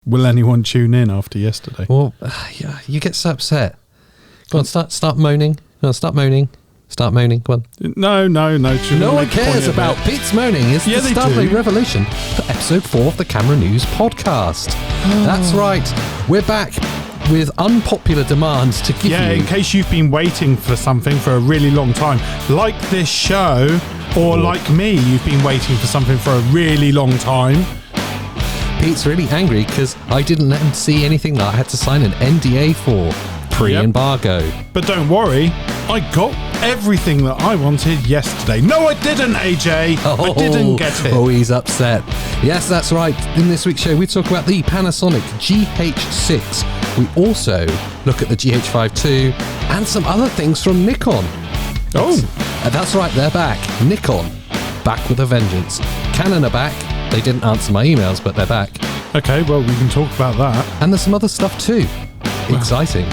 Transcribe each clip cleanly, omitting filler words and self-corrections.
Will anyone tune in after yesterday? Well, yeah, you get so upset. Go on, start moaning. No, start moaning. Start moaning. Come on. No. No one cares about Pete's moaning. It's the Startling Revelation for episode 4 of the Camera News podcast. That's right. We're back with unpopular demands to give you... Yeah, in case you've been waiting for something for a really long time, like this show, or like me, you've been waiting for something for a really long time. Pete's really angry because I didn't let him see anything that I had to sign an NDA for pre-embargo. Yep. But don't worry, I got everything that I wanted yesterday. No, I didn't, AJ. I didn't get it. Oh, he's upset. Yes, that's right. In this week's show, we talk about the Panasonic GH6. We also look at the GH5 II and some other things from Nikon. That's right, they're back. Nikon, back with a vengeance. Canon are back. They didn't answer my emails, but they're back. Okay, well, we can talk about that. And there's some other stuff too. Exciting.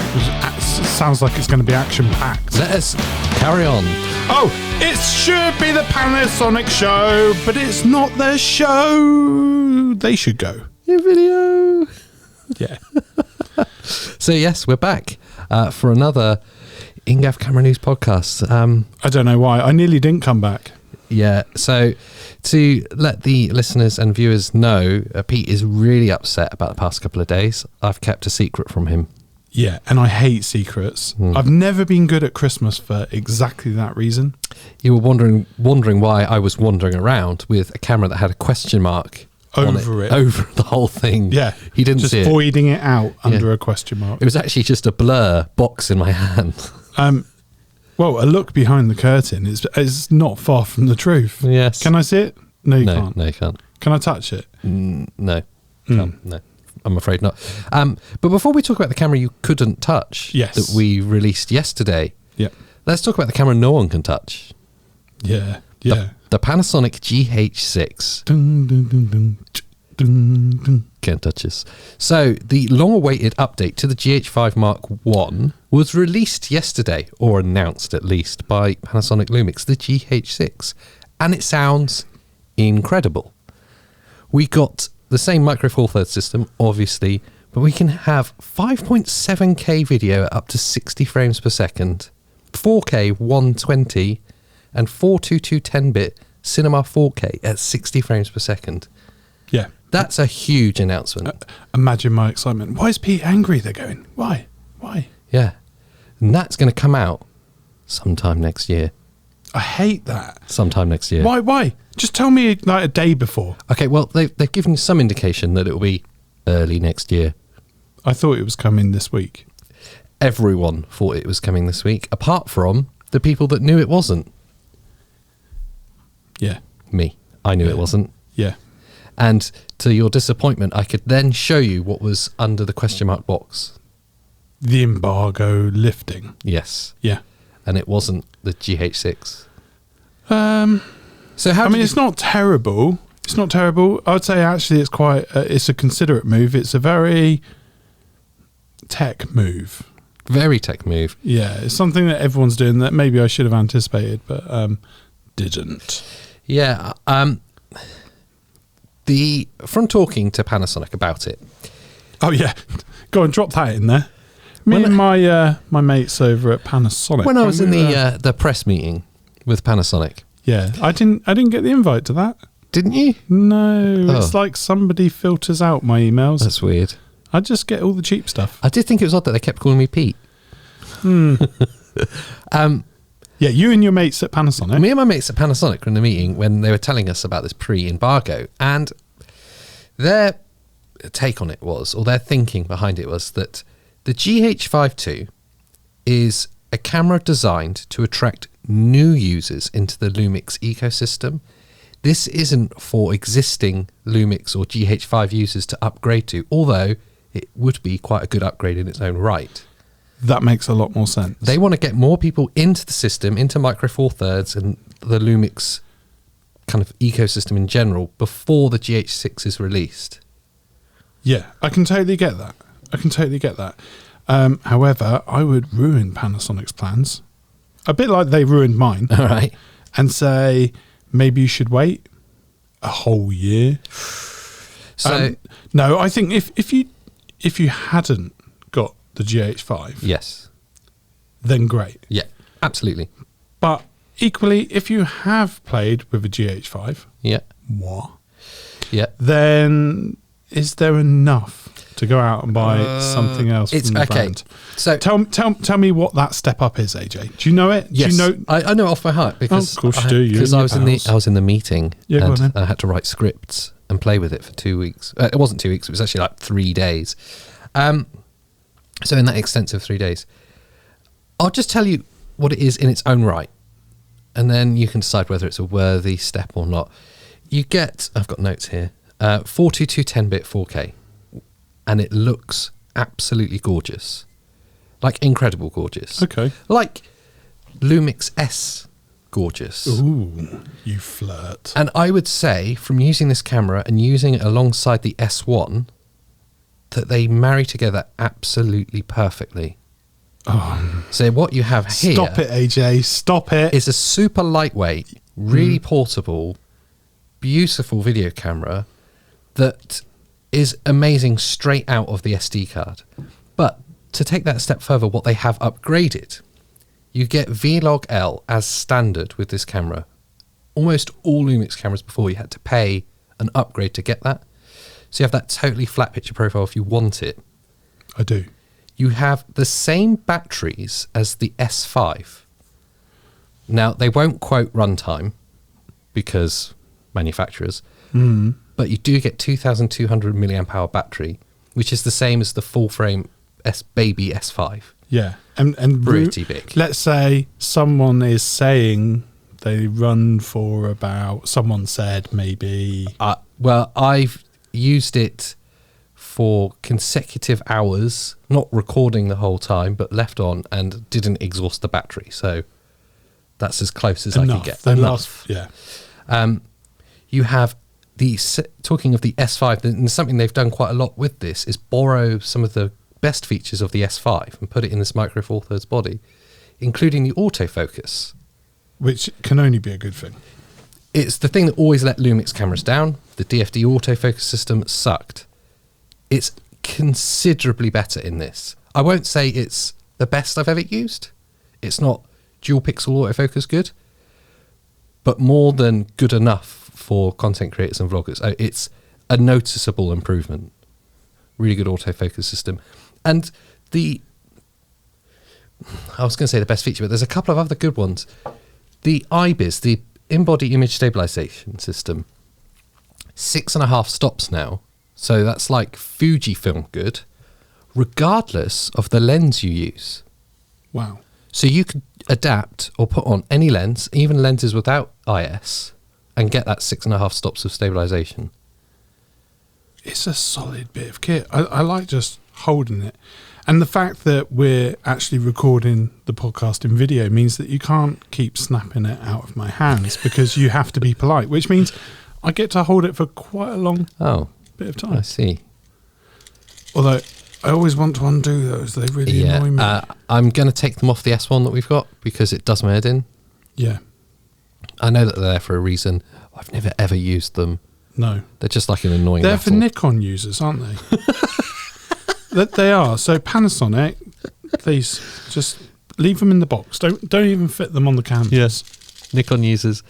Sounds like it's going to be action-packed. Let us carry on. Oh, it should be the Panasonic show, but it's not their show. They should go. Your video. Yeah. So, yes, we're back for another INGAF Camera News podcast. I don't know why. I nearly didn't come back. Yeah, so to let the listeners and viewers know, Pete is really upset about the past couple of days. I've kept a secret from him. Yeah, and I hate secrets. I've never been good at Christmas for exactly that reason. You were wondering why I was wandering around with a camera that had a question mark over it. Over the whole thing. Yeah. He didn't just see it. Just voiding it out under a question mark. It was actually just a blur box in my hand. Well, a look behind the curtain is not far from the truth. Yes. Can I see it? No, you can't. No, you can't. Can I touch it? No. Can't. No. I'm afraid not. But before we talk about the camera you couldn't touch that we released yesterday, let's talk about the camera no one can touch. Yeah. The Panasonic GH6. Dun, dun, dun, dun, dun, dun. Can't touch this. So the long-awaited update to the GH5 Mark I was released yesterday, or announced at least, by Panasonic Lumix, the GH6, and it sounds incredible. We got the same micro four thirds system, obviously, but we can have 5.7K video at up to 60 frames per second, 4K 120, and 422 10-bit Cinema 4K at 60 frames per second. Yeah. That's a huge announcement. Imagine my excitement. Why is Pete angry? They're going, why? Yeah. And that's going to come out sometime next year. I hate that. Sometime next year. Why? Just tell me like a day before. Okay, well, they've given you some indication that it will be early next year. I thought it was coming this week. Everyone thought it was coming this week, apart from the people that knew it wasn't. Yeah. Me. I knew it wasn't. Yeah. And to your disappointment, I could then show you what was under the question mark box. The embargo lifting. Yes. Yeah. And it wasn't the GH6. So it's not terrible. It's not terrible. I would say actually it's quite. It's a considerate move. It's a very tech move. Very tech move. Yeah, it's something that everyone's doing that maybe I should have anticipated, but didn't. Yeah. From talking to Panasonic about it. Oh yeah, go and drop that in there. Me and my mates over at Panasonic. When I was in the press meeting with Panasonic. Yeah, I didn't get the invite to that. Didn't you? No, It's like somebody filters out my emails. That's weird. I just get all the cheap stuff. I did think it was odd that they kept calling me Pete. Yeah, you and your mates at Panasonic. Me and my mates at Panasonic were in the meeting when they were telling us about this pre-embargo, and their take on it was, or their thinking behind it was, that the GH5 II is a camera designed to attract new users into the Lumix ecosystem. This isn't for existing Lumix or GH5 users to upgrade to, although it would be quite a good upgrade in its own right. That makes a lot more sense. They want to get more people into the system, into Micro Four Thirds and the Lumix kind of ecosystem in general before the GH6 is released. Yeah, I can totally get that. However, I would ruin Panasonic's plans. A bit like they ruined mine. All right. And say, maybe you should wait a whole year. So no, I think if you hadn't got the GH5, yes, then great. yeah, absolutely, But equally, if you have played with a GH5, yeah, yeah. then is there enough to go out and buy something else from the brand? So tell me what that step up is, AJ. Do you know it? yes, Do you know? I know it off by heart because of course you do. Because I was in the meeting Yeah, go on and then. I had to write scripts and play with it for 2 weeks. It wasn't 2 weeks; it was actually like 3 days. So in that extensive 3 days, I'll just tell you what it is in its own right, and then you can decide whether it's a worthy step or not. You get, I've got notes here, 422 10-bit 4K, and it looks absolutely gorgeous, like incredible gorgeous. Okay. Like Lumix S gorgeous. Ooh, you flirt. And I would say from using this camera and using it alongside the S1 that they marry together absolutely perfectly. Oh, So what you have here stop it, AJ. Stop it. is a super lightweight, really portable, beautiful video camera that is amazing straight out of the SD card. But to take that a step further, what they have upgraded, you get Vlog L as standard with this camera. Almost all Lumix cameras before, you had to pay an upgrade to get that. So you have that totally flat picture profile if you want it. I do. You have the same batteries as the S5. Now, they won't quote runtime because manufacturers, but you do get 2,200 milliamp hour battery, which is the same as the full frame baby S5. Yeah. And Pretty big. Let's say someone is saying they run for about, someone said maybe. Well, I've used it for consecutive hours, not recording the whole time, but left on and didn't exhaust the battery. So that's as close as I can get. Enough. Yeah. You have talking of the S5, and something they've done quite a lot with this is borrow some of the best features of the S5 and put it in this Micro Four Thirds body, including the autofocus. Which can only be a good thing. It's the thing that always let Lumix cameras down. The DFD autofocus system sucked. It's considerably better in this. I won't say it's the best I've ever used. It's not dual pixel autofocus good, but more than good enough for content creators and vloggers. It's a noticeable improvement. Really good autofocus system. And I was going to say the best feature, but there's a couple of other good ones. The IBIS, the in-body image stabilization system, 6.5 stops now. So that's like Fujifilm good, regardless of the lens you use. Wow. So you could adapt or put on any lens, even lenses without IS, and get that 6.5 stops of stabilization. It's a solid bit of kit. I like just holding it. And the fact that we're actually recording the podcast in video means that you can't keep snapping it out of my hands because you have to be polite, which means I get to hold it for quite a long bit of time. I see. Although I always want to undo those. They really annoy me. I'm going to take them off the S1 that we've got because it does my head in. Yeah. I know that they're there for a reason. I've never ever used them. No. They're just like an annoying They're metal. for Nikon users, aren't they? They are. So Panasonic, please just leave them in the box. Don't even fit them on the canvas. Yes. Nikon users.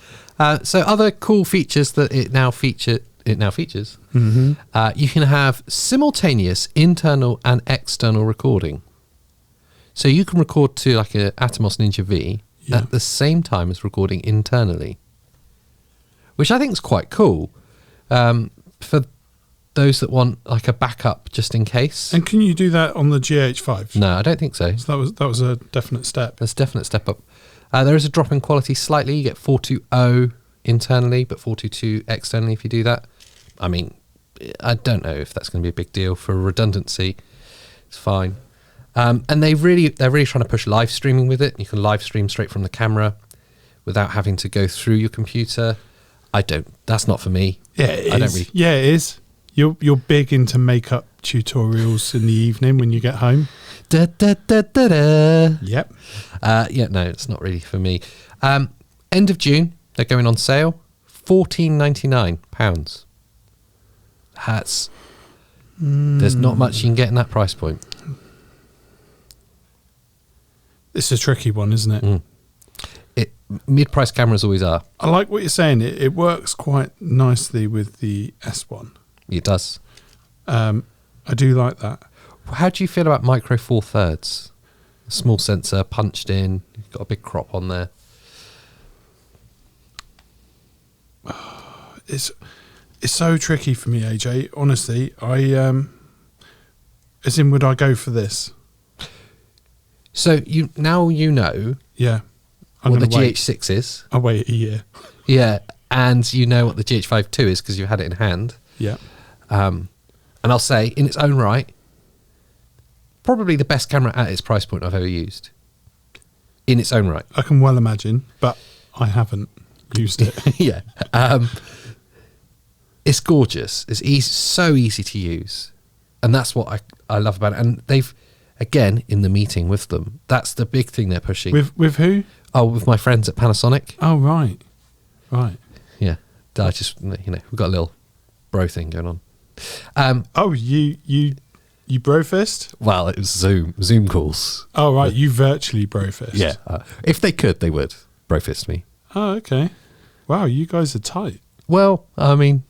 So other cool features that it now features. Mm-hmm. You can have simultaneous internal and external recording. So you can record to like a Atomos Ninja V at the same time as recording internally, which I think is quite cool for those that want like a backup just in case. And can you do that on the GH5? No, I don't think so. So that was a definite step. That's a definite step up. There is a drop in quality slightly. You get 420 internally, but 422 externally if you do that. I mean, I don't know if that's going to be a big deal for redundancy. It's fine. And they're really trying to push live streaming with it. You can live stream straight from the camera without having to go through your computer. That's not for me. Yeah, it is. Yeah, it is. You're big into makeup tutorials in the evening when you get home. Da, da, da, da, da. Yep. No, it's not really for me. End of June, they're going on sale. £14.99. There's not much you can get in that price point. It's a tricky one, isn't it? Mid-price cameras always are. I like what you're saying. It works quite nicely with the S1. It does. I do like that. How do you feel about micro 4/3? A small sensor punched in. You've got a big crop on there. It's so tricky for me, AJ. Honestly, as in, would I go for this? So you know. Yeah. What the GH6 is. I'll wait a year. Yeah, and you know what the GH5 II is because you had it in hand. Yeah. And I'll say, in its own right, probably the best camera at its price point I've ever used. In its own right. I can well imagine, but I haven't used it. Yeah. It's gorgeous. It's so easy to use. And that's what I love about it. And they've, again, in the meeting with them, that's the big thing they're pushing. With who? Oh, with my friends at Panasonic. Oh, right. Right. Yeah. I just, we've got a little bro thing going on. Oh, you brofist? Well, it was Zoom calls. Oh, right. You virtually brofist. Yeah. If they could, they would brofist me. Oh, okay. Wow, you guys are tight. Well, I mean,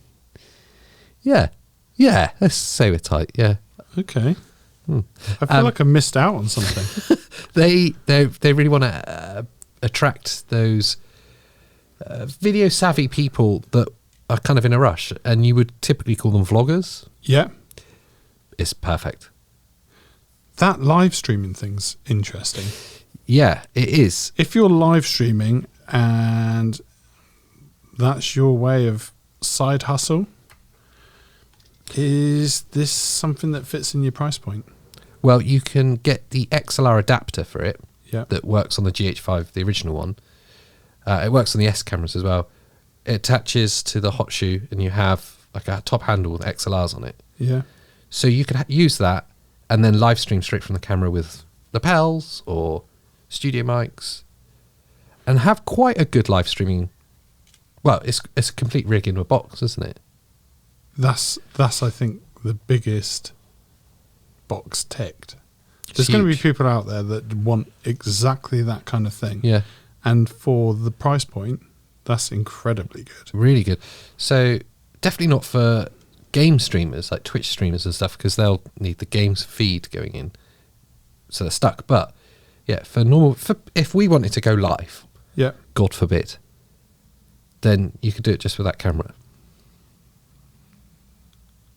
yeah. Yeah, let's say we're tight, yeah. Okay. I feel like I missed out on something. They really want to attract those video savvy people that are kind of in a rush, and you would typically call them vloggers. Yeah. It's perfect. That live streaming thing's interesting. Yeah, it is. If you're live streaming and that's your way of side hustle, is this something that fits in your price point? Well, you can get the XLR adapter for it. Yeah. That works on the GH5, the original one. It works on the S cameras as well. It attaches to the hot shoe, and you have like a top handle with XLRs on it. Yeah. So you could use that and then live stream straight from the camera with lapels or studio mics, and have quite a good live streaming. Well, it's a complete rig in a box, isn't it? That's I think the biggest box ticked. There's going to be people out there that want exactly that kind of thing. Yeah. And for the price point, that's incredibly good. Really good. So definitely not for game streamers like Twitch streamers and stuff, because they'll need the games feed going in, so they're stuck. But yeah, if we wanted to go live, Yeah. God forbid, then you could do it just with that camera.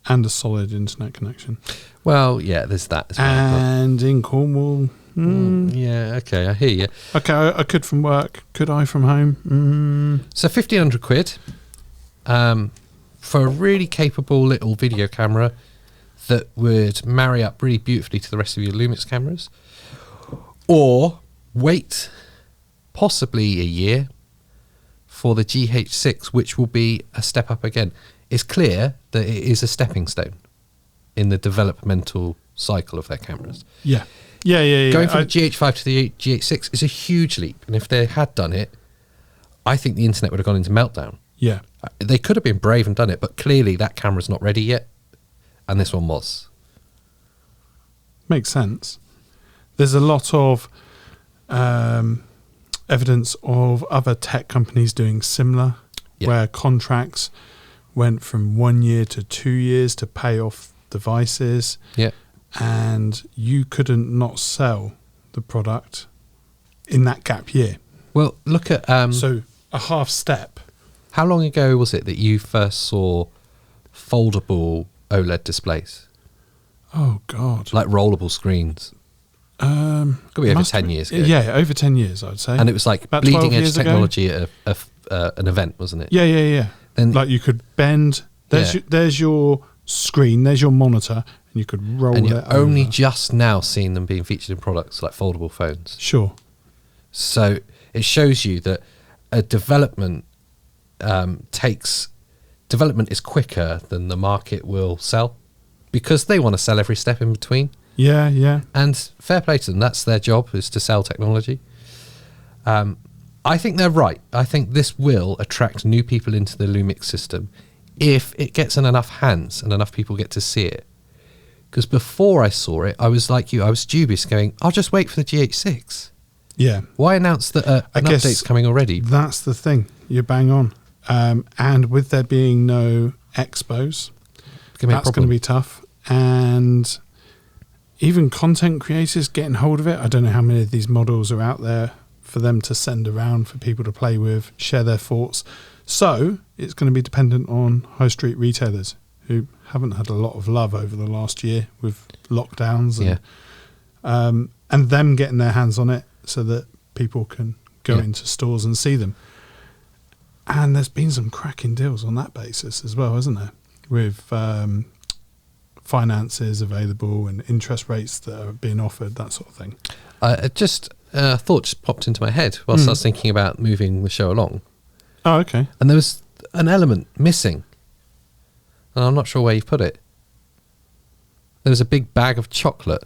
And a solid internet connection. Well, yeah, there's that as well. And in Cornwall. Yeah, okay, I hear you. Okay, I could from work. Could I from home? So 1,500 quid for a really capable little video camera that would marry up really beautifully to the rest of your Lumix cameras. Or wait possibly a year for the GH6, which will be a step up again. It's clear that it is a stepping stone in the developmental cycle of their cameras. Yeah. Yeah. Going from the GH5 to the GH6 is a huge leap. And if they had done it, I think the internet would have gone into meltdown. Yeah. They could have been brave and done it, but clearly that camera's not ready yet. And this one was. Makes sense. There's a lot of evidence of other tech companies doing similar, where contracts went from 1 year to 2 years to pay off devices. Yeah. And you couldn't not sell the product in that gap year. Well, look at... so a half step. How long ago was it that you first saw foldable OLED displays? Oh, God. Like rollable screens? Could be over 10 years ago. Yeah, over 10 years, I'd say. And it was like about bleeding edge 12 years ago. technology at an event, wasn't it? Yeah. Then, like you could bend. There's your screen, there's your monitor, and you could roll and it you're only just now seeing them being featured in products like foldable phones. Sure. So it shows you that a development is quicker than the market will sell, because they want to sell every step in between. Yeah. And fair play to them. That's their job, is to sell technology. I think they're right. I think this will attract new people into the Lumix system if it gets in enough hands and enough people get to see it. Because before I saw it, I was like you, I was dubious, going, I'll just wait for the GH6. Yeah. Why announce that an update's coming already? That's the thing. You're bang on. And with there being no expos, that's going to be tough. And even content creators getting hold of it, I don't know how many of these models are out there for them to send around for people to play with, share their thoughts. So it's going to be dependent on high street retailers who haven't had a lot of love over the last year with lockdowns and them getting their hands on it so that people can go into stores and see them. And there's been some cracking deals on that basis as well, hasn't there? With finances available and interest rates that are being offered, that sort of thing. A thought just popped into my head whilst I was thinking about moving the show along. Oh, okay. And there was an element missing. And I'm not sure where you put it. There was a big bag of chocolate.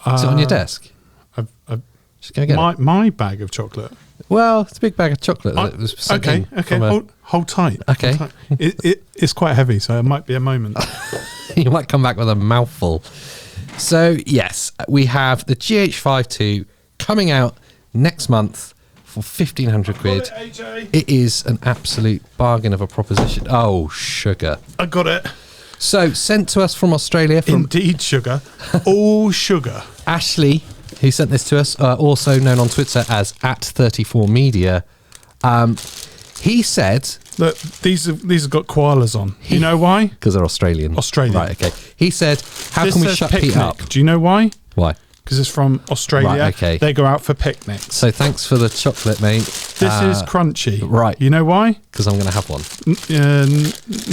Is it on your desk? Just go get it. My bag of chocolate. Well, it's a big bag of chocolate. That was sent in from Hold tight. Okay. Hold tight. It's quite heavy, so it might be a moment. You might come back with a mouthful. So, yes, we have the GH5 II coming out next month for 1,500 quid. It is an absolute bargain of a proposition. Oh, sugar. I got it. So, sent to us from Australia. Indeed, sugar. All sugar. Ashley, who sent this to us, also known on Twitter as @34media. He said... Look, these have got koalas on. You know why? Because they're Australian. Right, okay. He said, how can we shut Pete up? Do you know why? Why? Because it's from Australia. Right, okay. They go out for picnics. So thanks for the chocolate, mate. This is crunchy. Right. You know why? Because I'm going to have one.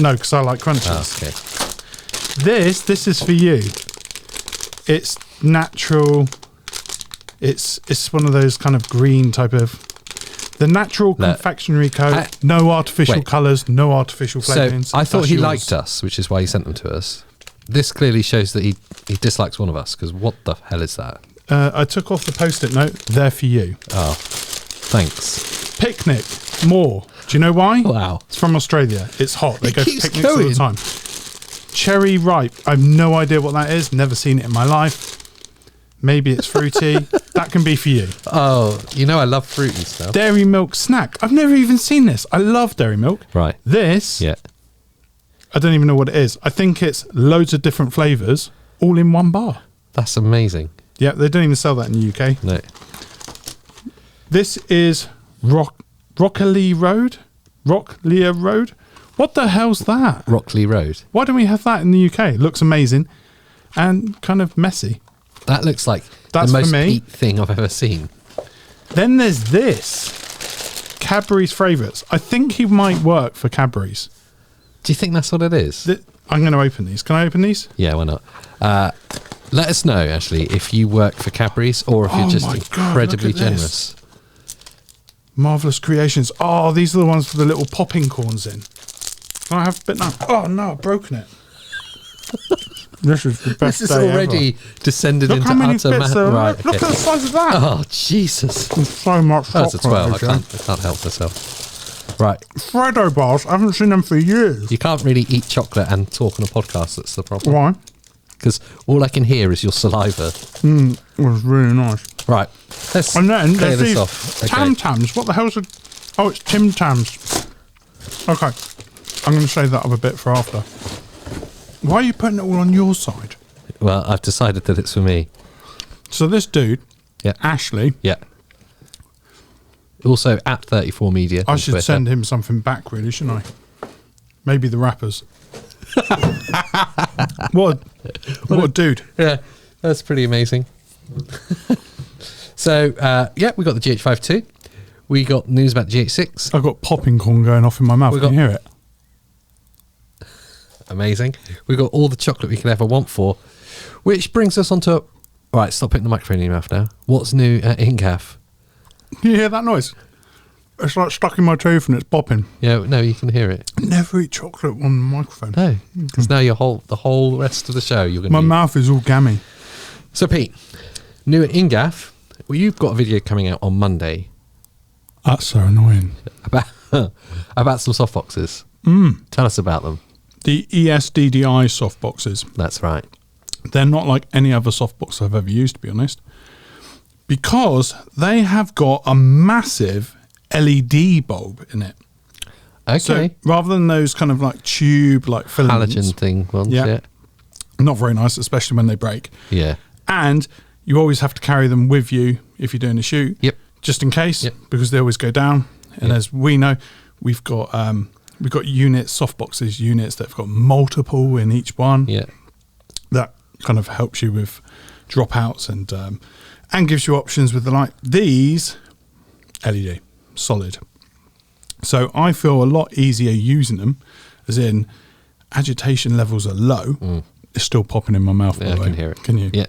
No, because I like crunchies. Okay. This is for you. It's natural. It's one of those kind of green type of... The natural confectionery code, no artificial colours, no artificial flavourings. So I thought he liked us, which is why he sent them to us. This clearly shows that he dislikes one of us, because what the hell is that? I took off the Post-it note. They're for you. Oh, thanks. Picnic. More. Do you know why? Wow. It's from Australia. It's hot. They go for picnics going. all the time. Cherry ripe. I have no idea what that is. Never seen it in my life. Maybe it's fruity. That can be for you. Oh, you know I love fruity stuff. Dairy milk snack. I've never even seen this. I love dairy milk. Right. This, yeah. I don't even know what it is. I think it's loads of different flavours all in one bar. That's amazing. Yeah, they don't even sell that in the UK. No. This is Rocklea Road? What the hell's that? Rocklea Road. Why don't we have that in the UK? It looks amazing and kind of messy. That looks like That's the most for me. Pete thing I've ever seen. Then there's this. Cadbury's Favourites. I think he might work for Cadbury's. Do you think that's what it is? I'm going to open these. Can I open these? Yeah, why not? Let us know, actually, if you work for Cadbury's or if you're just incredibly generous. Marvellous Creations. Oh, these are the ones for the little popping corns in. Can I have a bit now? Oh, no, I've broken it. This is the best. This is already descended into utter bits there. Right, Look at the size of that. Oh, Jesus. There's so much chocolate. That's a 12. I can't help myself. Right. Freddo bars. I haven't seen them for years. You can't really eat chocolate and talk on a podcast. That's the problem. Why? Because all I can hear is your saliva. It was really nice. Right. Let's and then clear there's this these off. Tam Tams. What the hell's it? Oh, it's Tim Tams. Okay. I'm going to save that up a bit for after. Why are you putting it all on your side? Well, I've decided that it's for me. So this dude, Ashley. Yeah. Also @34media. I should send him something back, really, shouldn't I? Maybe the rappers. What a dude. Yeah, that's pretty amazing. So, we got the GH5 II. We got news about GH6. I've got popping corn going off in my mouth. Can you hear it? Amazing. We got all the chocolate we could ever want for, which brings us on to... All right, stop putting the microphone in your mouth now. What's new at INGAF? Can you hear that noise? It's like stuck in my tooth and it's popping. Yeah, no, you can hear it. Never eat chocolate on the microphone. No, because now the whole rest of the show you're going to My mouth is all gammy. So, Pete, new at INGAF. Well, you've got a video coming out on Monday. That's so annoying. About some softboxes. Tell us about them. The ESDDI softboxes. That's right. They're not like any other softbox I've ever used, to be honest, because they have got a massive LED bulb in it. Okay. So rather than those kind of like tube, like filaments, Halogen thing ones, yeah. not very nice, especially when they break. Yeah. And you always have to carry them with you if you're doing a shoot. Yep. Just in case, Yep. because they always go down. And as we know, we've got units, softboxes units that have got multiple in each one. Yeah. That kind of helps you with dropouts and gives you options with the light. These LED, solid. So I feel a lot easier using them, as in agitation levels are low. It's still popping in my mouth, by the way. I can hear it. Can you? Yeah.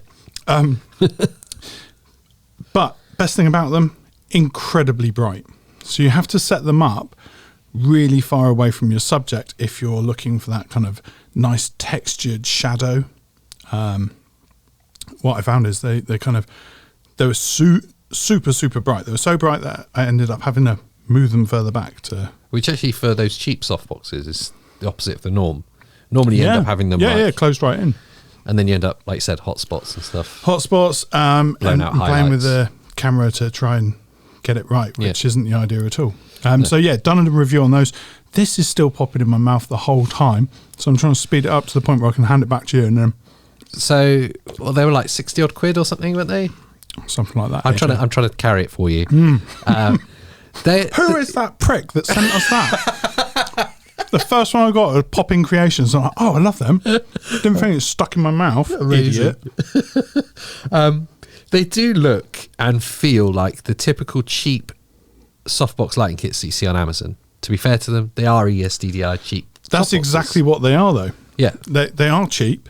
But best thing about them, incredibly bright. So you have to set them up really far away from your subject if you're looking for that kind of nice textured shadow. What I found is they were super bright. They were so bright that I ended up having to move them further back to. Which actually for those cheap softboxes is the opposite of the norm. Normally you end up having them closed right in. And then you end up, like you said, hotspots and stuff. Hotspots, and Blown out playing with highlights. the camera to try and get it right, which isn't the idea at all. No. So yeah, done a review on those. This is still popping in my mouth the whole time, so I'm trying to speed it up to the point where I can hand it back to you, and then So, well, they were like 60 odd quid or something, weren't they? something like that. I'm trying to carry it for you. Hmm. Who is that prick that sent us that? The first one I got was Popping Creations. I'm like, oh, I love them. Didn't think it stuck in my mouth. Amazing. Idiot. They do look and feel like the typical cheap softbox lighting kits that you see on Amazon. To be fair to them, they are ESDDI cheap. That's softboxes. exactly what they are, though. Yeah. They are cheap.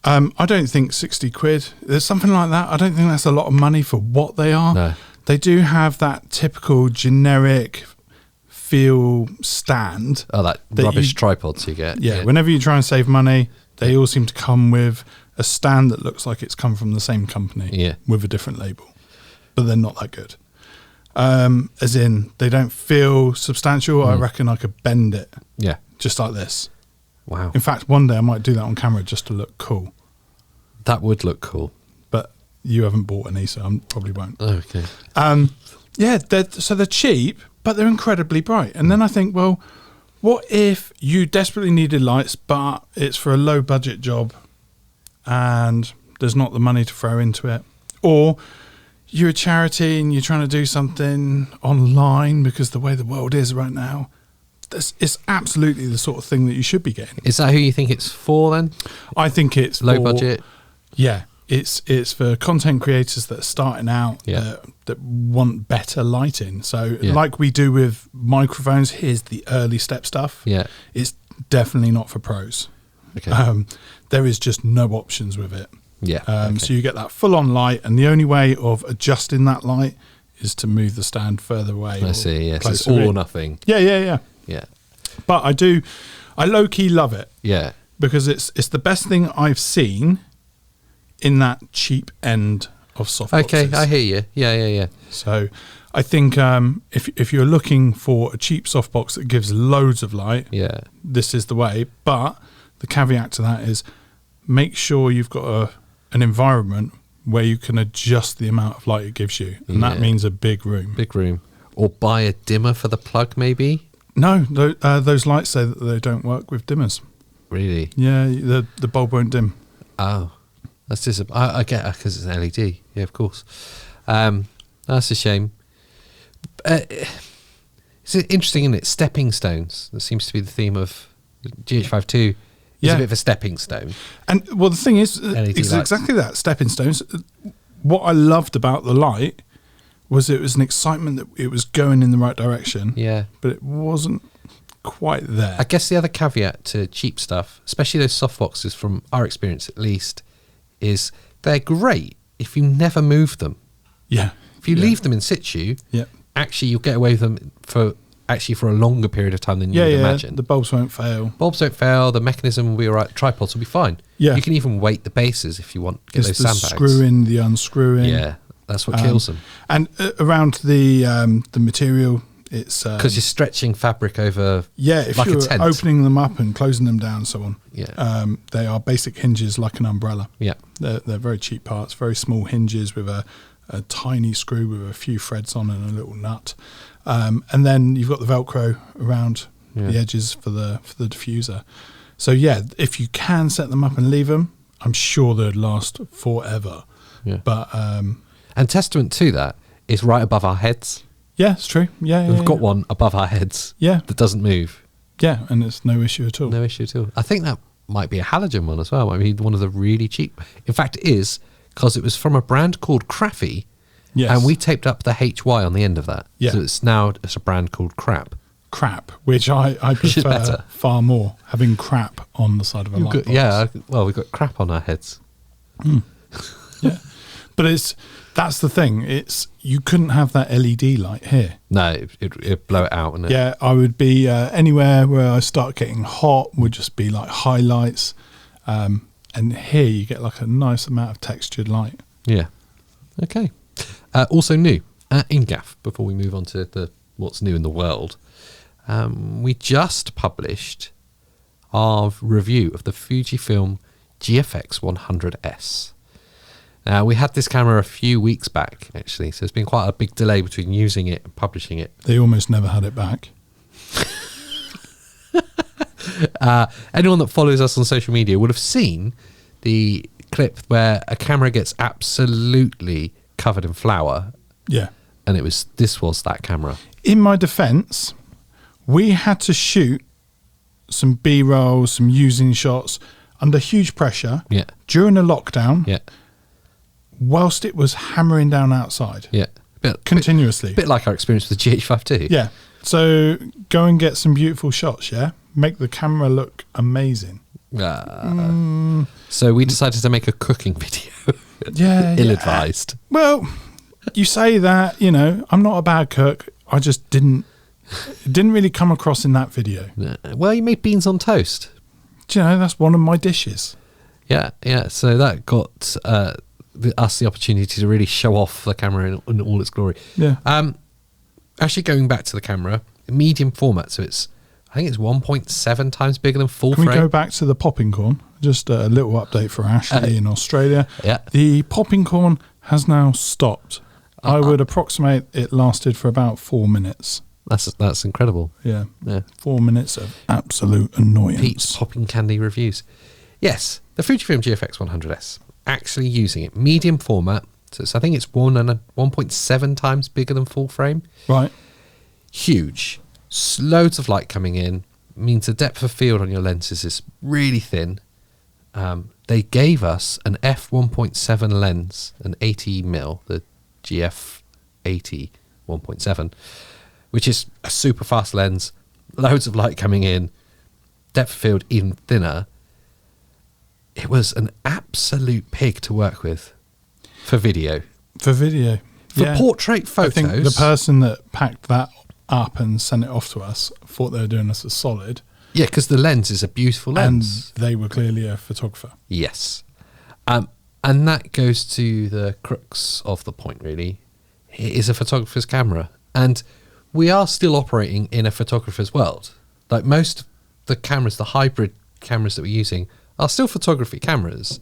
I don't think 60 quid. There's something like that. I don't think that's a lot of money for what they are. No. They do have that typical generic feel stand. Oh, that rubbish tripods you get. Yeah, whenever you try and save money, they all seem to come with a stand that looks like it's come from the same company with a different label. But they're not that good. As in, they don't feel substantial. I reckon I could bend it. Yeah. Just like this. Wow. In fact, one day I might do that on camera just to look cool. That would look cool. But you haven't bought any, so I probably won't. Okay. Yeah, they're cheap, but they're incredibly bright. And then I think, well, what if you desperately needed lights, but it's for a low budget job and there's not the money to throw into it? Or you're a charity and you're trying to do something online because the way the world is right now, it's absolutely the sort of thing that you should be getting. Is that who you think it's for then? I think it's Low budget? Yeah. It's for content creators that are starting out that want better lighting. So like we do with microphones, here's the early step stuff. Yeah. It's definitely not for pros. Okay. There is just no options with it. Yeah. So you get that full on light, and the only way of adjusting that light is to move the stand further away. I see, yes. It's closer all in. or nothing. Yeah. Yeah. But I low key love it. Yeah. Because it's the best thing I've seen in that cheap end of softboxes. Okay, I hear you. Yeah. So I think if you're looking for a cheap softbox that gives loads of light, this is the way. But the caveat to that is make sure you've got an environment where you can adjust the amount of light it gives you. And that means a big room. Big room. Or buy a dimmer for the plug, maybe? No, those lights say that they don't work with dimmers. Really? Yeah, the bulb won't dim. Oh, that's I get it because it's an LED. Yeah, of course. That's a shame. It's interesting, isn't it? Stepping stones. That seems to be the theme of GH5 II. It's a bit of a stepping stone. And well, the thing is, LED it's lights. exactly that, stepping stones. What I loved about the light was it was an excitement that it was going in the right direction. Yeah. But it wasn't quite there. I guess the other caveat to cheap stuff, especially those softboxes from our experience at least, is they're great if you never move them. Yeah. If you leave them in situ, actually you'll get away with them for a longer period of time than you would imagine. The bulbs won't fail. Bulbs don't fail, the mechanism will be all right, tripods will be fine. Yeah. You can even weight the bases if you want, get It's those the sandbags. screwing, the unscrewing. Yeah, that's what kills them. And around the material, It's Because you're stretching fabric over if like a you're tent. opening them up and closing them down and so on. Yeah. They are basic hinges like an umbrella. Yeah. They're very cheap parts, very small hinges with a tiny screw with a few threads on and a little nut. And then you've got the Velcro around the edges for the diffuser. So yeah, if you can set them up and leave them, I'm sure they'd last forever. Yeah. But and testament to that is right above our heads. yeah, it's true. Yeah, We've got one above our heads. Yeah. That doesn't move. Yeah, and it's no issue at all. No issue at all. I think that might be a halogen one as well. Might be one of the really cheap. In fact, it is, because it was from a brand called Craffy. Yes. And we taped up the HY on the end of that. Yeah. So it's now a brand called Crap. Crap, which I Which is prefer better. far more, having crap on the side of a light box. Yeah, well, we've got crap on our heads. Yeah. But that's the thing. You couldn't have that LED light here. No, it'd blow it out. Wouldn't it? Yeah, I would be anywhere where I start getting hot would just be like highlights. And here you get like a nice amount of textured light. Yeah. Okay. Also new at INGAF, before we move on to what's new in the world. We just published our review of the Fujifilm GFX100S. Now, we had this camera a few weeks back, actually, so it's been quite a big delay between using it and publishing it. They almost never had it back. Anyone that follows us on social media would have seen the clip where a camera gets absolutely covered in flour, Yeah. and this was that camera. In my defence, we had to shoot some B-rolls, some using shots under huge pressure Yeah. during a lockdown Yeah. whilst it was hammering down outside Yeah. continuously. Bit like our experience with the GH5 II. Yeah. So go and get some beautiful shots, yeah? Make the camera look amazing. So we decided to make a cooking video. Yeah. Ill-advised. Well, you say that, I'm not a bad cook. I just didn't really come across in that video. Well, you made beans on toast. Do you know, that's one of my dishes. Yeah, yeah. So that got us the opportunity to really show off the camera in all its glory. Yeah. Actually, going back to the camera, medium format. So I think it's 1.7 times bigger than full Can frame. we go back to the popping corn? Just a little update for Ashley in Australia. Yeah. The popping corn has now stopped. I would approximate it lasted for about 4 minutes. That's incredible. Yeah. Yeah. 4 minutes of absolute annoyance. Pete's popping candy reviews. Yes, the Fujifilm GFX100S. Actually using it medium format. So I think it's 1.7 times bigger than full frame. Right. Huge. Loads of light coming in. Means the depth of field on your lenses is really thin. They gave us an f1.7 lens, an 80mm, the GF80 1.7, which is a super fast lens. Loads of light coming in. Depth of field even thinner. It was an absolute pig to work with for video. For video. For portrait photos. I think the person that packed that up and sent it off to us thought they were doing us a solid. Yeah, because the lens is a beautiful lens. And they were clearly a photographer. Yes. And that goes to the crux of the point, really. It is a photographer's camera. And we are still operating in a photographer's world. Like most of the cameras, the hybrid cameras that we're using, are still photography cameras.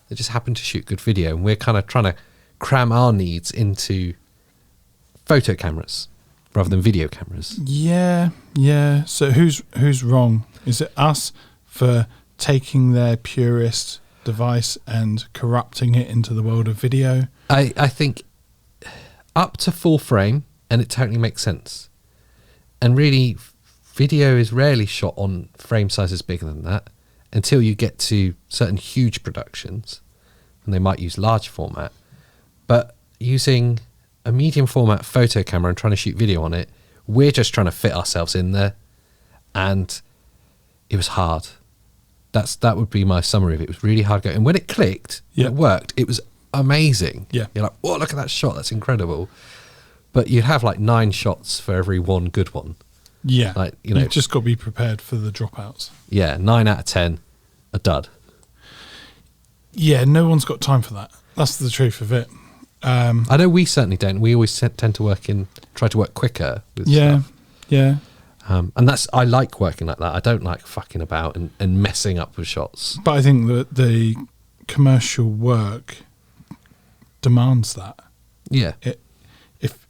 They just happen to shoot good video. And we're kind of trying to cram our needs into photo cameras rather than video cameras. Yeah, yeah. So who's wrong? Is it us for taking their purist device and corrupting it into the world of video? I think up to full frame, and it totally makes sense. And really, video is rarely shot on frame sizes bigger than that until you get to certain huge productions, and they might use large format. But using a medium format photo camera and trying to shoot video on it, we're just trying to fit ourselves in there, and it was hard. That would be my summary of it. It was really hard going. And when it clicked, Yeah. it worked. It was amazing. Yeah. You're like, oh, look at that shot. That's incredible. But you'd have like 9 shots for every one good one. Yeah. Like, you know, You've just got to be prepared for the dropouts. Yeah, 9 out of 10, a dud. Yeah, no one's got time for that. That's the truth of it. I know we certainly don't. We always tend to try to work quicker with Yeah, stuff. yeah. And I like working like that. I don't like fucking about and messing up with shots. But I think that the commercial work demands that. Yeah. If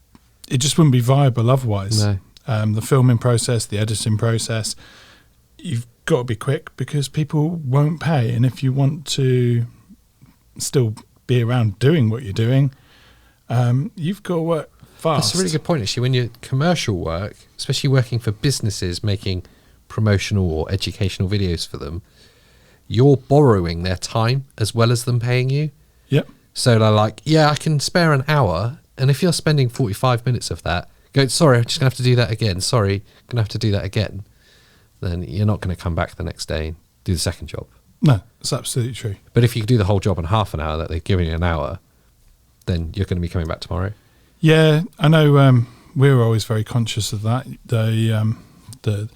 it just wouldn't be viable otherwise. No. The filming process, the editing process, you've got to be quick because people won't pay. And if you want to still be around doing what you're doing, you've got to work fast. That's a really good point, actually. When you're commercial work, especially working for businesses making promotional or educational videos for them, you're borrowing their time as well as them paying you. Yep. So they're like, yeah, I can spare an hour. And if you're spending 45 minutes of that, go, sorry, I'm just going to have to do that again. Sorry, going to have to do that again. Then you're not going to come back the next day and do the second job. No, it's absolutely true. But if you do the whole job in half an hour that they're giving you an hour, then you're going to be coming back tomorrow. Yeah, I know. We're always very conscious of that. The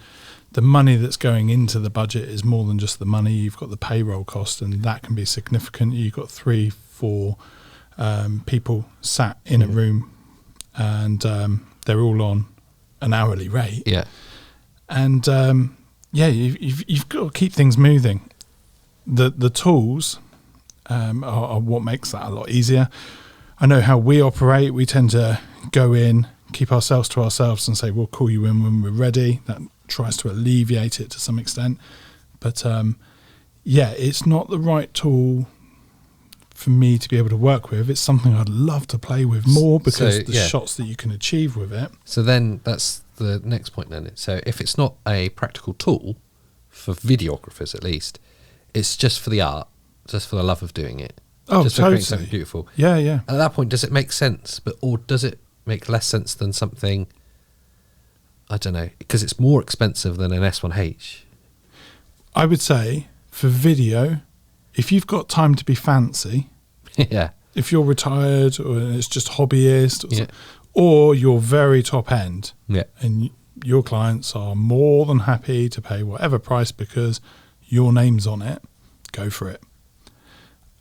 money that's going into the budget is more than just the money. You've got the payroll cost, and that can be significant. You've got 3-4 people sat in a room, and they're all on an hourly rate. Yeah. And you've got to keep things moving. The tools are what makes that a lot easier. I know how we operate. We tend to go in, keep ourselves to ourselves and say, we'll call you in when we're ready. That tries to alleviate it to some extent. But it's not the right tool for me to be able to work with. It's something I'd love to play with more because the shots that you can achieve with it. So then that's the next point then. So if it's not a practical tool, for videographers at least, it's just for the art, just for the love of doing it. Oh, just for totally. creating something beautiful. Yeah, yeah. At that point, does it make sense? Or does it make less sense than something, I don't know, because it's more expensive than an S1H? I would say for video, if you've got time to be fancy, yeah, if you're retired or it's just hobbyist, or you're very top end, and your clients are more than happy to pay whatever price because your name's on it, go for it.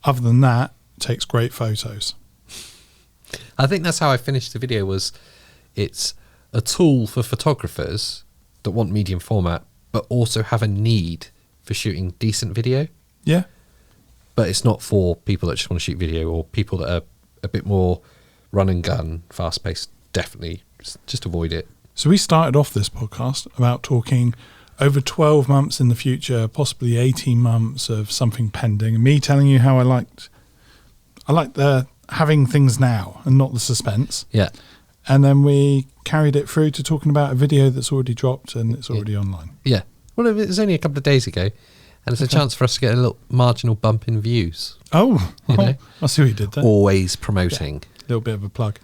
Other than that, it takes great photos. I think that's how I finished the video. It's a tool for photographers that want medium format, but also have a need for shooting decent video. Yeah. But it's not for people that just want to shoot video or people that are a bit more run and gun, fast paced. Definitely just avoid it. So we started off this podcast about talking over 12 months in the future, possibly 18 months of something pending, and me telling you how I liked the having things now and not the suspense. Yeah. And then we carried it through to talking about a video that's already dropped and it's already online. Yeah. Well, it was only a couple of days ago, and it's a chance for us to get a little marginal bump in views. Oh, I see what you did there. Always promoting. A little bit of a plug.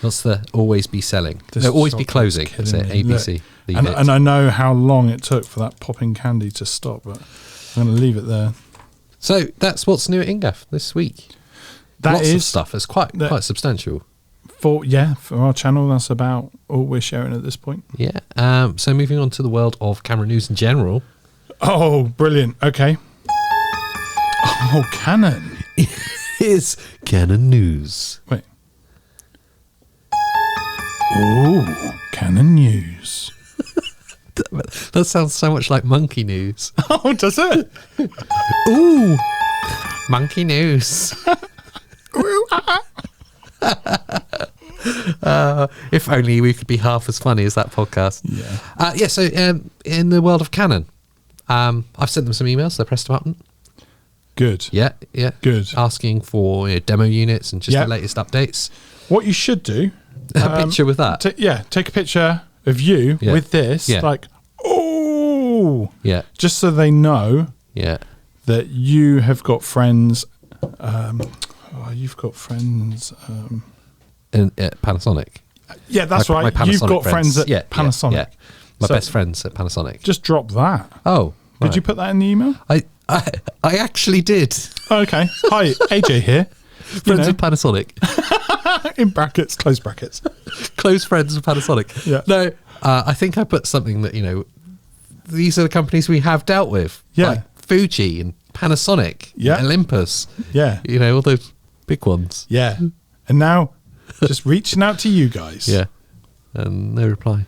What's the always be selling? This No, always shot be closing. is That's it. killing me. ABC. And I know how long it took for that popping candy to stop, but I'm going to leave it there. So that's what's new at INGAF this week. That Lots is of stuff. It's quite substantial. For our channel, that's about all we're sharing at this point. Yeah. So moving on to the world of camera news in general. Oh, brilliant. Okay. Oh, Canon. Here's Canon news. Wait. Oh, Canon news. That sounds so much like monkey news. Oh, does it? Ooh, monkey news. If only we could be half as funny as that podcast. Yeah. So in the world of Canon, I've sent them some emails. They pressed a button. Good. Yeah. Good. Asking for demo units and just the latest updates. What you should do... A picture with that. Take a picture of you with this. Yeah. Like, oh. Yeah. Just so they know that you have got friends... you've got friends... at Panasonic. Yeah, that's my right. Panasonic You've got friends at Panasonic. Yeah. My best friends at Panasonic. Just drop that. Oh. Did you put that in the email? I actually did. Oh, okay. Hi, AJ here. Friends of Panasonic. In brackets, close brackets. Close friends of Panasonic. Yeah. No, I think I put something that, these are the companies we have dealt with. Yeah. Like Fuji and Panasonic. Yeah. And Olympus. Yeah. All those big ones. Yeah. And now, just reaching out to you guys. Yeah. And no reply.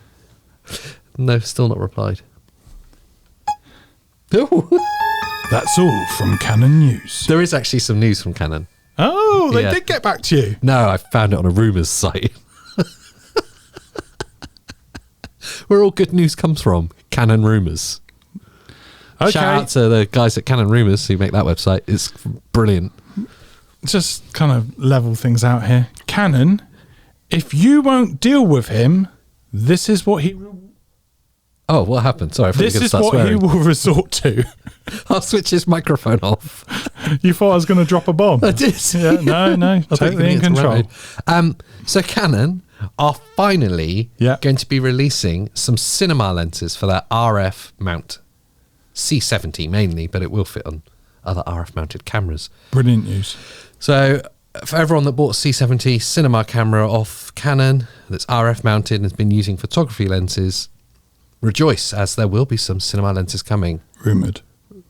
No, still not replied. That's all from Canon News. There is actually some news from Canon. Oh, they Yeah. did get back to you. No, I found it on a Rumours site. Where all good news comes from. Canon Rumours. Okay. Shout out to the guys at Canon Rumours who make that website. It's brilliant. Just kind of level things out here. Canon, if you won't deal with him, this is what he will. Oh, what happened? Sorry, I thought you were This going to is start what swearing. he will resort to. I'll switch his microphone off. You thought I was going to drop a bomb. I did. Yeah, no, I thought you were totally gonna in get to control. Railroad. So Canon are finally Yeah. going to be releasing some cinema lenses for their RF mount. C70 mainly, but it will fit on other RF mounted cameras. Brilliant news. So for everyone that bought a C70 cinema camera off Canon that's RF mounted and has been using photography lenses, rejoice, as there will be some cinema lenses coming. Rumoured.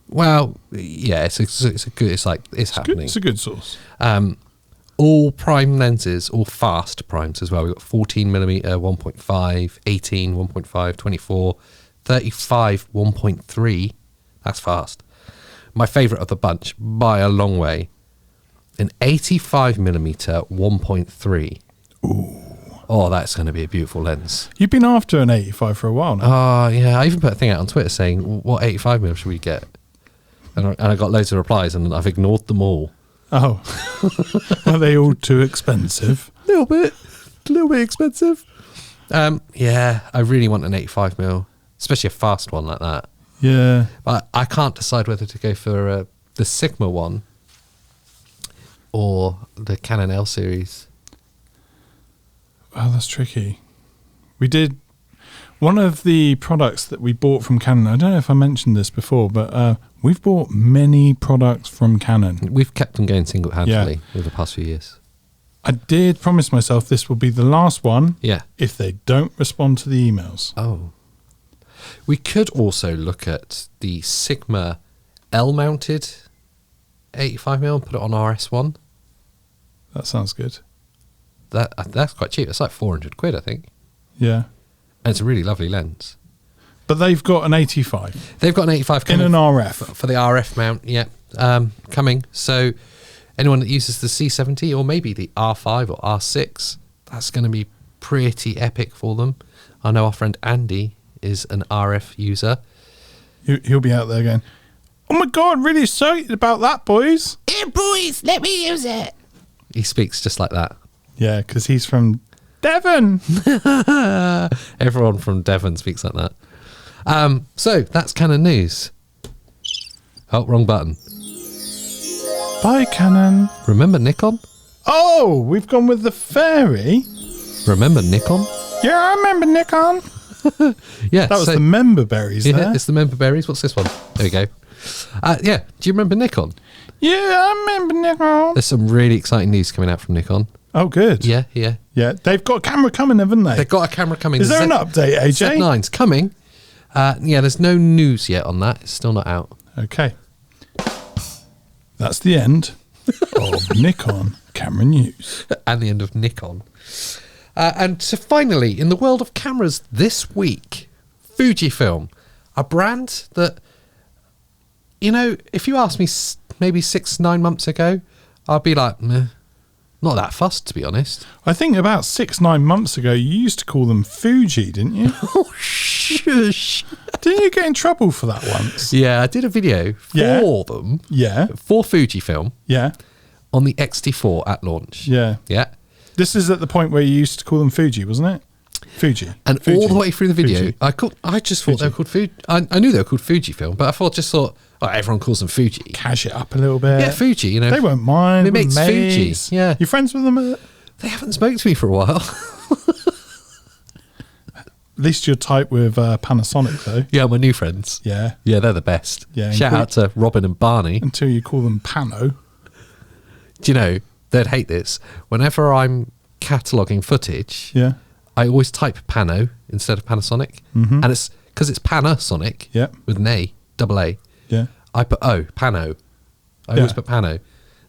Well, yeah, it's good. It's happening. It's a good source. All prime lenses, all fast primes as well. We've got 14mm 1.5, 18 1.5, 24, 35 1.3. That's fast. My favourite of the bunch by a long way, an 85mm 1.3. Ooh. Oh, that's going to be a beautiful lens. You've been after an 85 for a while now. Oh, yeah. I even put a thing out on Twitter saying, what 85mm should we get? And I got loads of replies and I've ignored them all. Oh. Are they all too expensive? A little bit expensive. Yeah, I really want an 85mm, especially a fast one like that. Yeah. But I can't decide whether to go for the Sigma one or the Canon L series. Oh, that's tricky. We did one of the products that we bought from Canon. I don't know if I mentioned this before, but we've bought many products from Canon. We've kept them going single-handedly over the past few years. I did promise myself this will be the last one. Yeah. If they don't respond to the emails. Oh. We could also look at the Sigma L-mounted 85mm and put it on RS1. That sounds good. That's quite cheap. It's like 400 quid, I think. Yeah. And it's a really lovely lens. But they've got an 85. They've got an 85 In coming an RF. for the RF mount, yeah, coming. So anyone that uses the C70 or maybe the R5 or R6, that's going to be pretty epic for them. I know our friend Andy is an RF user. He'll be out there going, oh my God, really excited about that, boys. Here, boys, let me use it. He speaks just like that. Yeah, because he's from Devon. Everyone from Devon speaks like that. So that's Canon news. Oh, wrong button. Bye, Canon. Remember Nikon? Oh, we've gone with the fairy. Remember Nikon? Yeah, I remember Nikon. Yeah. That was the member berries Yeah, there. it's the member berries. What's this one? There we go. Yeah. Do you remember Nikon? Yeah, I remember Nikon. There's some really exciting news coming out from Nikon. Oh, good. Yeah. Yeah, they've got a camera coming, haven't they? They've got a camera coming. Is there an update, AJ? Z9's coming. Yeah, there's no news yet on that. It's still not out. Okay. That's the end of Nikon camera news. And the end of Nikon. And so finally, in the world of cameras this week, Fujifilm, a brand that, you know, if you asked me maybe 6-9 months ago, I'd be like, meh, not that fussed, to be honest. I think about 6-9 months ago, you used to call them Fuji, didn't you? Oh, shush. Didn't you get in trouble for that once? Yeah, I did a video for them, Yeah. for Fujifilm, Yeah. on the X-T4 at launch. Yeah. Yeah. This is at the point where you used to call them Fuji, wasn't it? Fuji. And Fuji. all the way through the video, Fuji. I just thought they were called Fuji. I knew they were called Fujifilm, but I just thought, oh, everyone calls them Fuji. Cash it up a little bit. Yeah, Fuji, you know. They won't mind. They We're mates mates. Fuji, yeah. You friends with them? They haven't spoken to me for a while. At least you're tight with Panasonic, though. Yeah, my new friends. Yeah. Yeah, they're the best. Yeah, Shout out to Robin and Barney. Until you call them Pano. Do you know, they'd hate this. Whenever I'm cataloguing footage, Yeah. I always type Pano instead of Panasonic. Mhm. And it's because it's Panasonic Yep. with an A, double A. Yeah. I put O, Pano. I always Yeah. put Pano.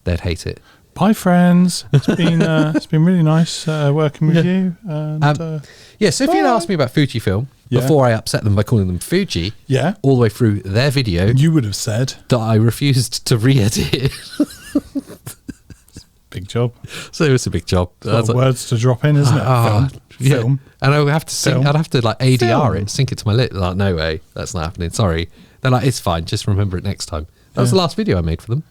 They'd hate it. Bye, friends. It's been really nice working with you. And, Yeah, so if you'd asked me about Fujifilm before I upset them by calling them Fuji, all the way through their video, you would have said that I refused to re-edit. big job. So it was a big job. That's words to drop in, isn't it? Film. And I would have to sync. I'd have to like ADR Film. it, sync it to my lip. Like, no way, that's not happening. Sorry. They're like, it's fine. Just remember it next time. That was the last video I made for them.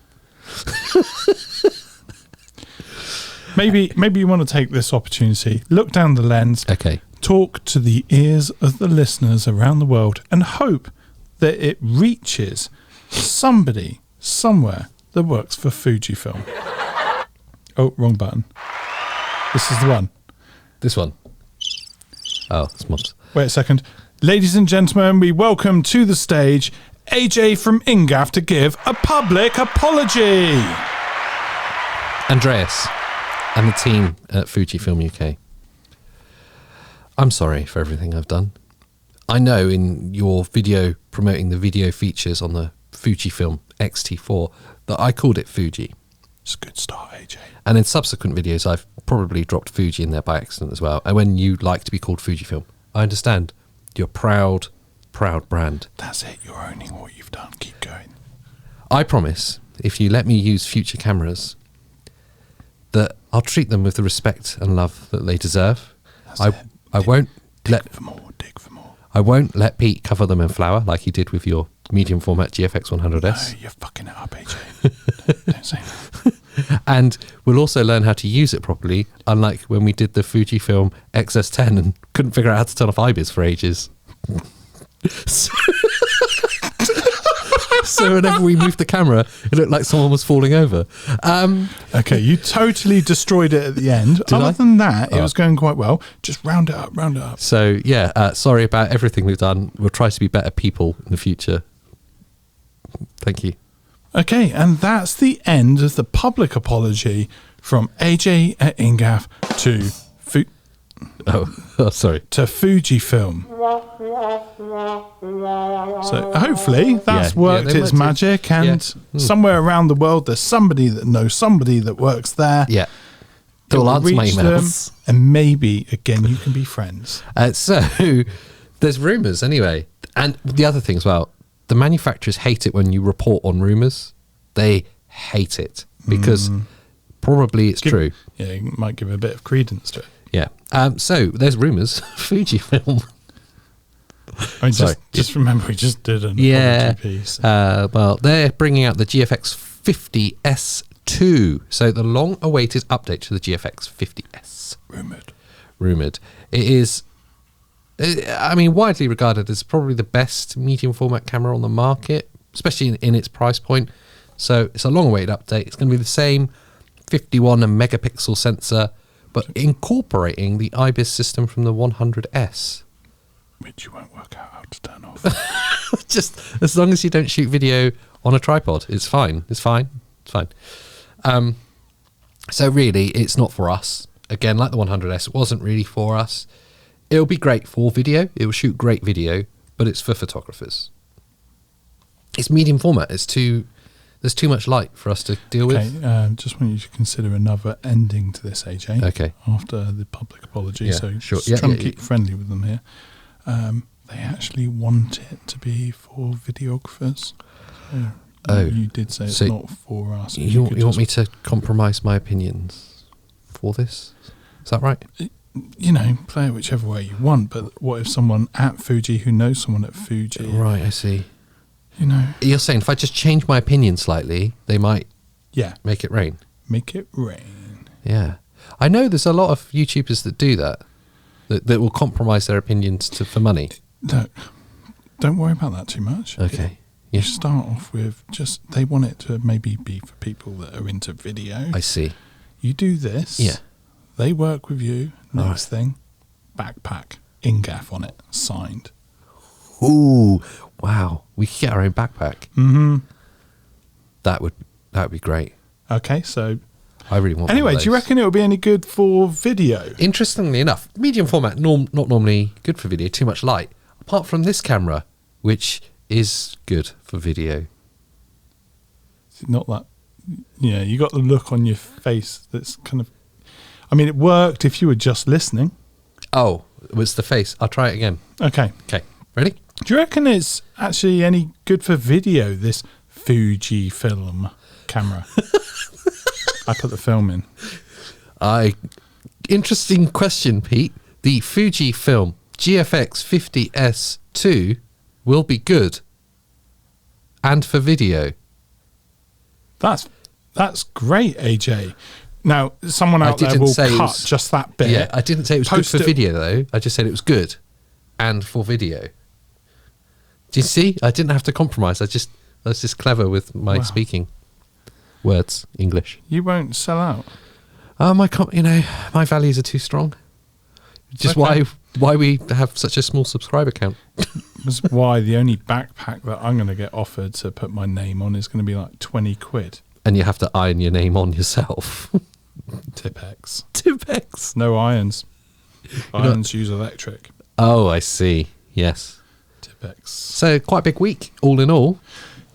Maybe you want to take this opportunity, look down the lens, talk to the ears of the listeners around the world, and hope that it reaches somebody somewhere that works for Fujifilm. Oh, wrong button. This is the one. This one. Oh, it's Mobs. Wait a second. Ladies and gentlemen, we welcome to the stage AJ from INGAF to give a public apology. Andreas and the team at Fujifilm UK. I'm sorry for everything I've done. I know in your video promoting the video features on the Fujifilm X-T4 that I called it Fuji. It's a good start, AJ. And in subsequent videos, I've probably dropped Fuji in there by accident as well. And when you like to be called Fujifilm, I understand. You're proud brand. That's it. You're owning what you've done. Keep going. I promise, if you let me use future cameras, that I'll treat them with the respect and love that they deserve. I won't dig for more. I won't let Pete cover them in flour like he did with your medium format GFX100S. No, you're fucking it up, AJ. Don't say that. And we'll also learn how to use it properly, unlike when we did the Fujifilm XS10 and couldn't figure out how to turn off IBIS for ages. So whenever we moved the camera, it looked like someone was falling over. Okay, you totally destroyed it at the end. Other than that, it was going quite well. Just round it up. So yeah, sorry about everything we've done. We'll try to be better people in the future. Thank you. Okay, and that's the end of the public apology from AJ at INGAF to sorry. To Fujifilm. So hopefully that's worked its magic, and somewhere around the world there's somebody that knows somebody that works there. Yeah. They'll answer my emails. And maybe again you can be friends. So there's rumours anyway. And the other thing as well, the manufacturers hate it when you report on rumours. They hate it because probably it's true. Yeah, you might give a bit of credence to it. Yeah. So there's rumours. Fujifilm. I mean, just remember we just did an apology piece. Well, they're bringing out the GFX50S II. So the long-awaited update to the GFX50S. Rumoured. It is, I mean, widely regarded as probably the best medium format camera on the market, especially in its price point. So it's a long-awaited update. It's going to be the same 51 megapixel sensor, but incorporating the IBIS system from the 100S. Which you won't work out how to turn off. Just as long as you don't shoot video on a tripod, it's fine. It's fine. So really, it's not for us. Again, like the 100S, it wasn't really for us. It'll be great for video. It will shoot great video, but it's for photographers. It's medium format. There's too much light for us to deal with. Just want you to consider another ending to this, AJ. Okay. After the public apology, Yeah, so sure. just trying to keep friendly with them here. They actually want it to be for videographers. You did say it's not for us. You want me to compromise my opinions for this? Is that right? You know, play it whichever way you want. But what if someone at Fuji who knows someone at Fuji? Right, I see. You know, you're saying if I just change my opinion slightly, they might make it rain. Make it rain. Yeah. I know there's a lot of YouTubers that do that will compromise their opinions for money. Look, don't worry about that too much. Okay. You start off with they want it to maybe be for people that are into video. I see. You do this. Yeah. They work with you. Next thing, backpack, INGAF on it, signed. Ooh, wow. We could get our own backpack. Mm-hmm. That would be great. Okay, so I really want. Anyway, do you reckon it would be any good for video? Interestingly enough, medium format not normally good for video. Too much light. Apart from this camera, which is good for video. Not that Yeah, you got the look on your face that's kind of... I mean, it worked if you were just listening. Oh, it was the face. I'll try it again. Okay. Okay, ready? Do you reckon it's actually any good for video, this Fujifilm camera? I put the film in. Interesting question, Pete. The Fujifilm GFX100S II will be good. And for video. That's great, AJ. Now, someone out there will cut just that bit. Yeah, I didn't say it was good for video, though. I just said it was good and for video. Do you see? I didn't have to compromise. I was just clever with my speaking words, English. You won't sell out. My values are too strong. Just why we have such a small subscriber count. That's why the only backpack that I'm going to get offered to put my name on is going to be like 20 quid. And you have to iron your name on yourself. Tipex. Tipex. No irons. Irons use electric. Oh, I see. Yes. Tipex. So quite a big week, all in all.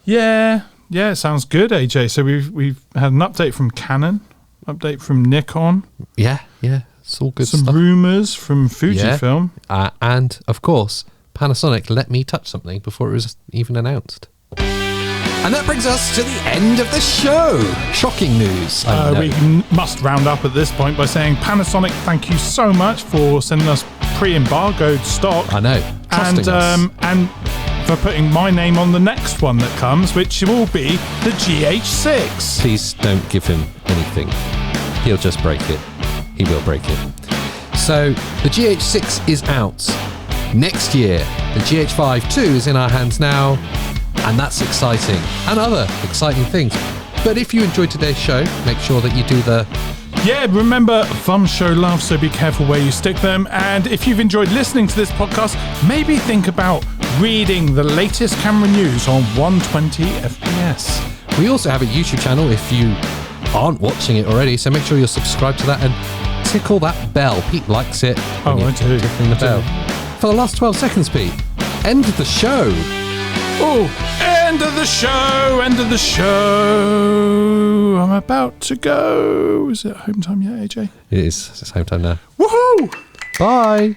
Yeah, it sounds good, AJ. So we've had an update from Canon, update from Nikon. Yeah, it's all good Some stuff. rumours from Fujifilm. Yeah. And, of course, Panasonic let me touch something before it was even announced. And that brings us to the end of the show. Shocking news. We must round up at this point by saying, Panasonic, thank you so much for sending us pre-embargoed stock. I know. Trusting us. And for putting my name on the next one that comes, which will be the GH6. Please don't give him anything. He'll just break it. He will break it. So the GH6 is out next year. The GH5 II is in our hands now, and that's exciting. And other exciting things. But if you enjoyed today's show, make sure that you do the... Yeah, remember, thumbs show love, so be careful where you stick them. And if you've enjoyed listening to this podcast, maybe think about reading the latest camera news on 120 FPS. We also have a YouTube channel if you aren't watching it already, so make sure you're subscribed to that and tickle that bell. Pete likes it. Oh, I do. Tickling the bell. For the last 12 seconds, Pete, end of the show. Oh, end of the show, end of the show. I'm about to go. Is it home time yet, AJ? It is. It's home time now. Woohoo! Bye.